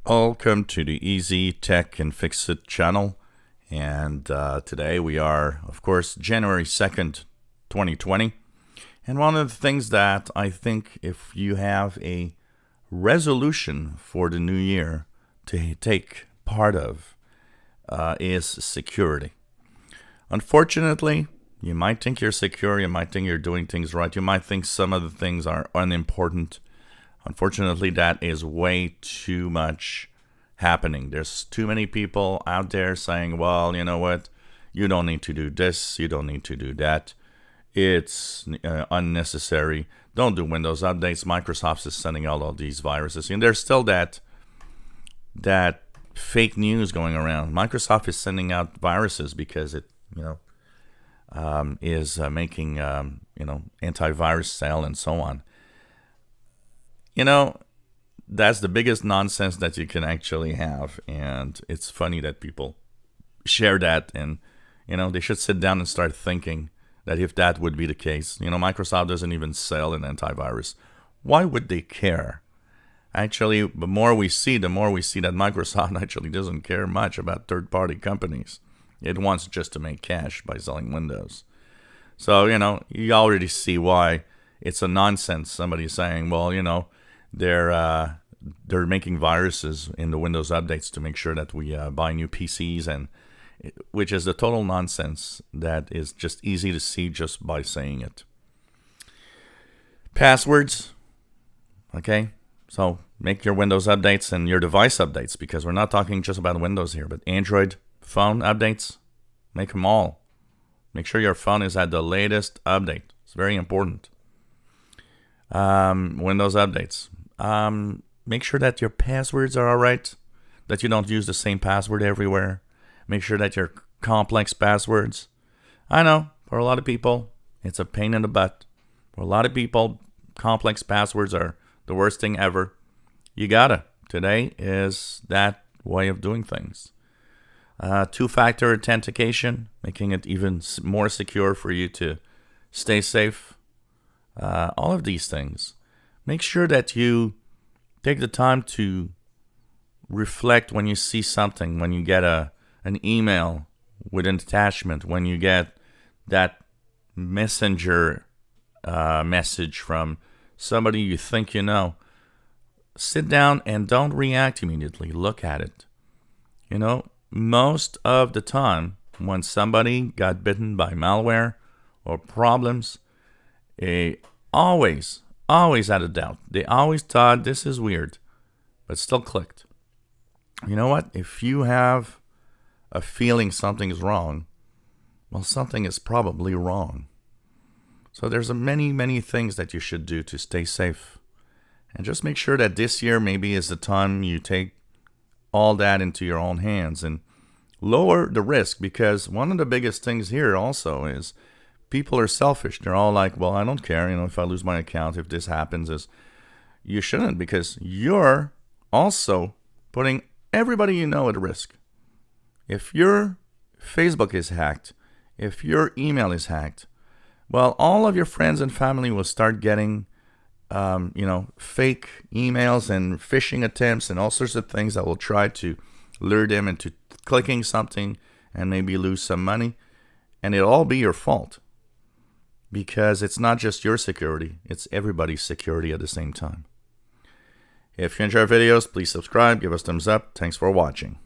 Welcome to the Easy Tech and Fix It channel. And today we are, of course, January 2nd, 2020. And one of the things that I think if you have a resolution for the new year to take part of is security. Unfortunately, you might think you're secure, you might think you're doing things right, you might think some of the things are unimportant. Unfortunately, that is way too much happening. There's too many people out there saying, well, you know what? You don't need to do this. You don't need to do that. It's unnecessary. Don't do Windows updates. Microsoft is sending out all these viruses. And there's still that fake news going around. Microsoft is sending out viruses because it, is making, antivirus sale and so on. That's the biggest nonsense that you can actually have. And it's funny that people share that. And, they should sit down and start thinking that if that would be the case, Microsoft doesn't even sell an antivirus. Why would they care? Actually, the more we see that Microsoft actually doesn't care much about third-party companies. It wants just to make cash by selling Windows. So, you already see why it's a nonsense. Somebody's saying, well, they're making viruses in the Windows updates to make sure that we buy new PCs, and which is the total nonsense that is just easy to see just by saying it. Passwords, okay? So make your Windows updates and your device updates, because we're not talking just about Windows here, but Android phone updates, make them all. Make sure your phone is at the latest update. It's very important. Windows updates. Make sure that your passwords are all right, that you don't use the same password everywhere. Make sure that your complex passwords. I know, for a lot of people, it's a pain in the butt. For a lot of people, complex passwords are the worst thing ever. You gotta. Today is that way of doing things. Two-factor authentication, making it even more secure for you to stay safe. All of these things. Make sure that you take the time to reflect when you see something, when you get an email with an attachment, when you get that messenger message from somebody you think you know. Sit down and don't react immediately. Look at it. Most of the time when somebody got bitten by malware or problems, always had a doubt. They always thought this is weird, but still clicked. You know what? If you have a feeling something is wrong, well, something is probably wrong. So there's many things that you should do to stay safe. And just make sure that this year maybe is the time you take all that into your own hands and lower the risk, because one of the biggest things here also is people are selfish. They're all like, well, I don't care, if I lose my account, if this happens. You shouldn't, because you're also putting everybody you know at risk. If your Facebook is hacked, if your email is hacked, well, all of your friends and family will start getting, fake emails and phishing attempts and all sorts of things that will try to lure them into clicking something and maybe lose some money. And it'll all be your fault, because it's not just your security, it's everybody's security at the same time. If you enjoy our videos, please subscribe, give us thumbs up. Thanks for watching.